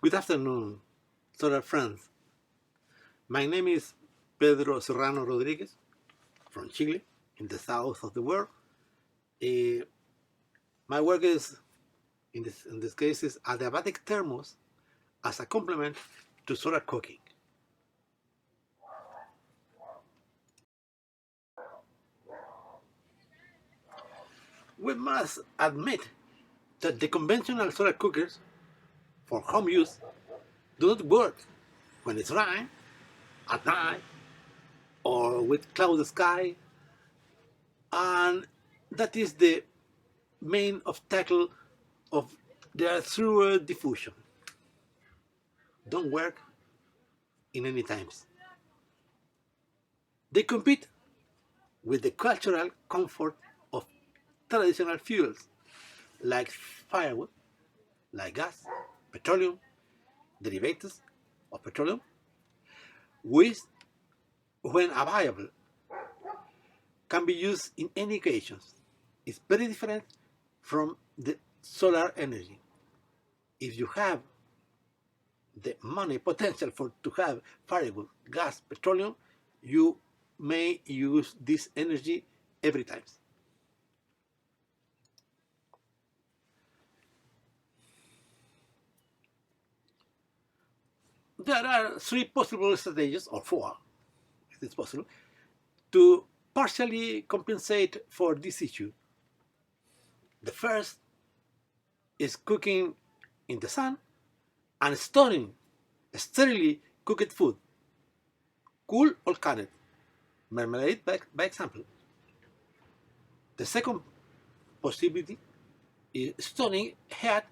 Good afternoon, solar friends. My name is Pedro Serrano Rodríguez from Chile, in the south of the world. My work is, in this case, is Adiabatic thermos as a complement to solar cooking. We must admit that the conventional solar cookers for home use do not work when it's rain, at night, or with cloudy sky, and that is the main obstacle of their through diffusion. Don't work in any times. They compete with the cultural comfort of traditional fuels like firewood, like gas, petroleum, derivatives of petroleum, which, when available, can be used in any occasions. It's very different from the solar energy. If you have the money potential to have firewood, gas, petroleum, you may use this energy every time. There are three possible strategies, or four, if it's possible, to partially compensate for this issue. The first is cooking in the sun and storing sterilely cooked food, cool or canned, marmalade by example. The second possibility is storing heat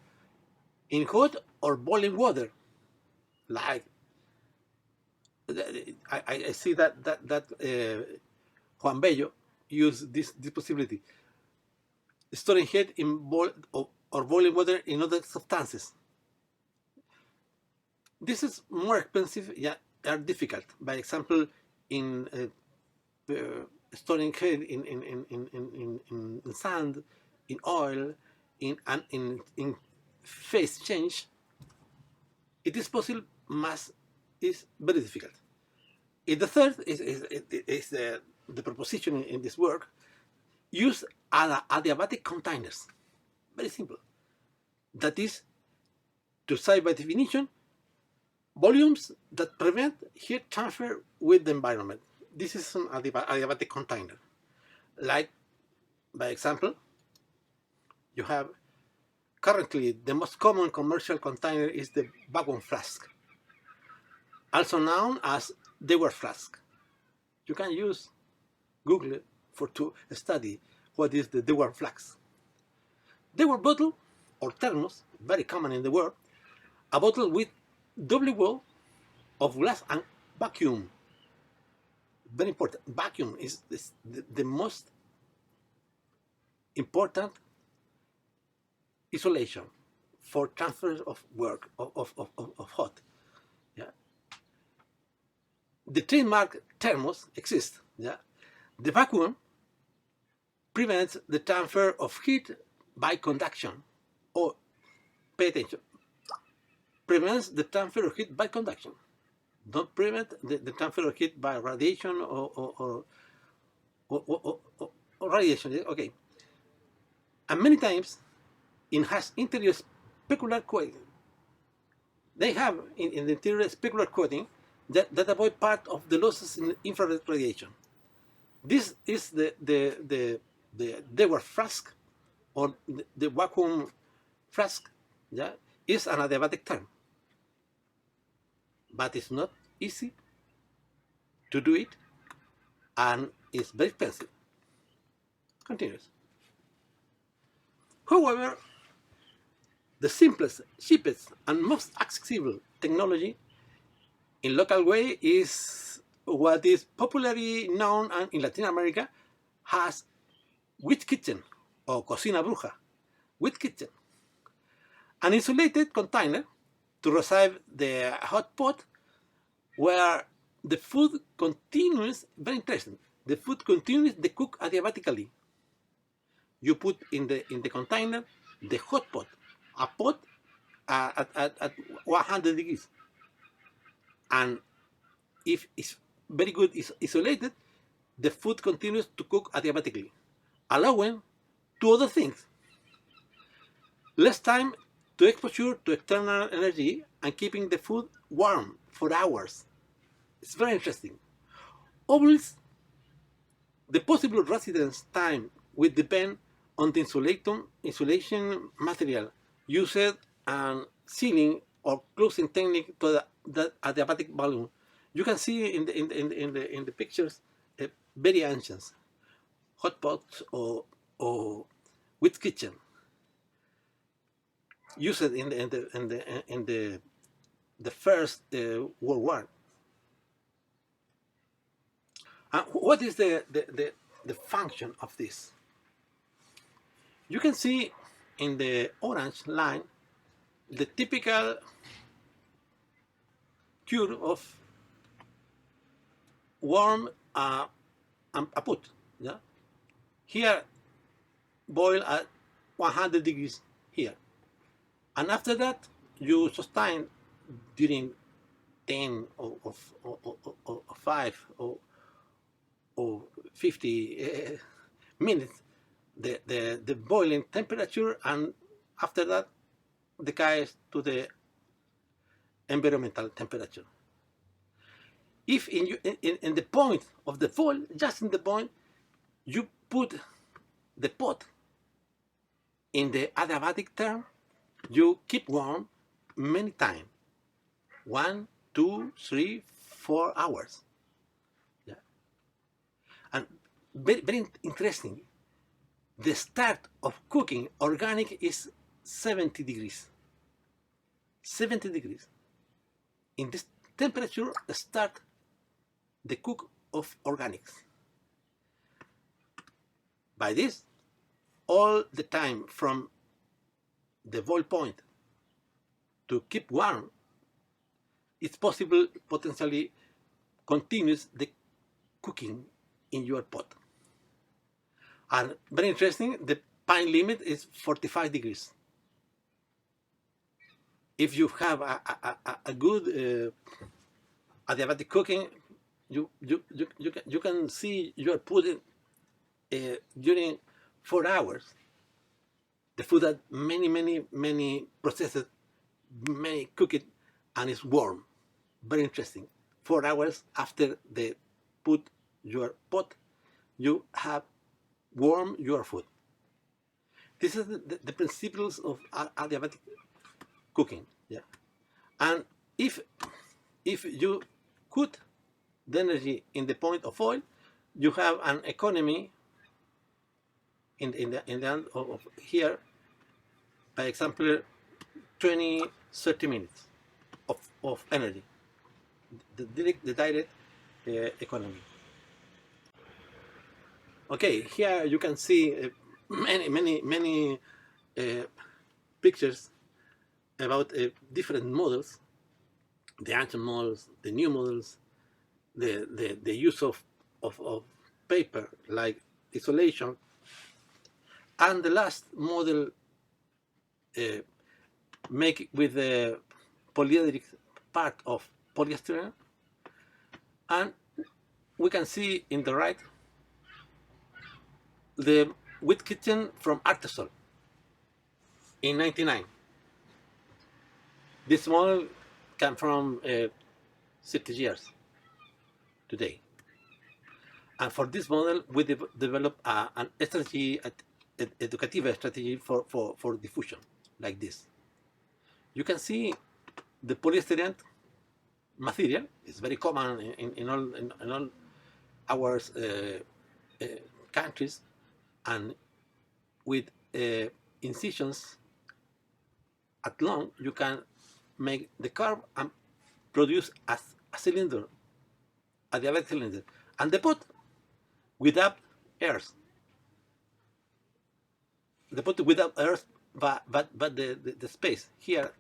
in hot or boiling water. Like I see that Juan Bello used this possibility, storing heat in or boiling water in other substances. This is more expensive, yeah, and difficult. By example, in storing heat in sand, in oil, in phase change, it is possible, is very difficult. The third is the proposition in this work, use adiabatic containers. Very simple. That is, to say by definition, volumes that prevent heat transfer with the environment. This is an adiabatic container. Like, by example, you have currently the most common commercial container is the vacuum flask, also known as Dewar flask. You can use Google to study what is the Dewar flask. Dewar bottle or thermos, very common in the world, a bottle with double wall of glass and vacuum. Very important. Vacuum is the most important isolation for transfer of work of hot. Yeah. The trademark thermos exists. Yeah. The vacuum prevents the transfer of heat by conduction, or pay attention, prevents the transfer of heat by conduction. Don't prevent the transfer of heat by radiation or radiation. Okay. And many times it has interior specular coating. They have in the interior specular coating that avoid part of the losses in infrared radiation. This is the Dewar flask, or the vacuum flask. Yeah, is an adiabatic term, but it's not easy to do it, and it's very expensive. Continues. However, the simplest, cheapest, and most accessible technology in local way is what is popularly known in Latin America as wheat kitchen, or cocina bruja, wheat kitchen. An insulated container to receive the hot pot where the food continues, very interesting, the food continues to cook adiabatically. You put in the container the hot pot, a pot at 100 degrees. And if it's very good isolated, the food continues to cook adiabatically, allowing two other things: less time to exposure to external energy and keeping the food warm for hours. It's very interesting. Always, the possible residence time will depend on the insulation material used and sealing or closing technique to the adiabatic balloon. You can see in the pictures very ancient hot pots or with kitchen used in the first World War. What is the function of this? You can see in the orange line the typical cure of warm a pot. Yeah? Here, boil at 100 degrees here. And after that, you sustain during 10 or 5 or 50 minutes the boiling temperature, and after that decays to the environmental temperature. If in the point of the boil, just in the point, you put the pot in the adiabatic term, you keep warm many times, 1, 2, 3, 4 hours. Yeah. And very, very interesting, the start of cooking organic is 70 degrees. 70 degrees. In this temperature start the cook of organics. By this, all the time from the boil point to keep warm, it's possible potentially continues the cooking in your pot. And very interesting, the pine limit is 45 degrees. If you have a good adiabatic cooking, you can see your pudding during 4 hours. The food that many processed, many cooked, and it's warm. Very interesting. 4 hours after they put your pot, you have warm your food. This is the principles of adiabatic cooking. Yeah. And if you put the energy in the point of oil, you have an economy in the end of here, by example, 20-30 minutes of energy, the direct economy. Okay, here you can see many pictures about different models, the ancient models, the new models, the use of paper like isolation, and the last model make with the polyethylene part of polyester. And we can see in the right the wheat kitchen from Artesol in 99. This model came from 60 years today. And for this model, we developed an strategy, educative strategy for diffusion, like this. You can see the polyester material is very common in all our countries, and with incisions at long, you can make the curve and produce a cylinder, a diabetic cylinder, and the pot without earth. The pot without earth, but the space here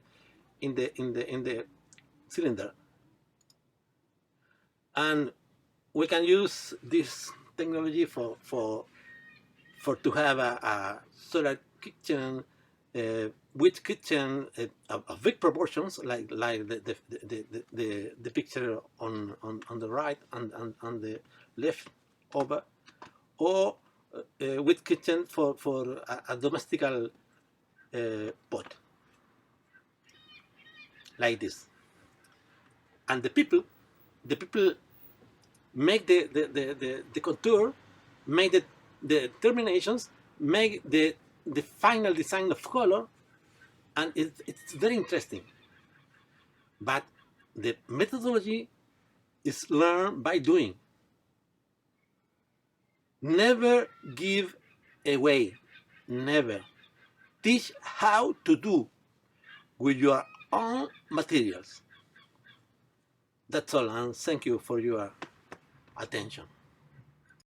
in the cylinder. And we can use this technology for to have a solar kitchen with kitchen of big proportions, like the picture on the right and on the left over, or with kitchen for a domestical pot, like this. And the people make the contour, make the terminations, make the final design of color, and it's very interesting. But the methodology is learned by doing. Never give away, never. Teach how to do with your own materials. That's all, and thank you for your attention.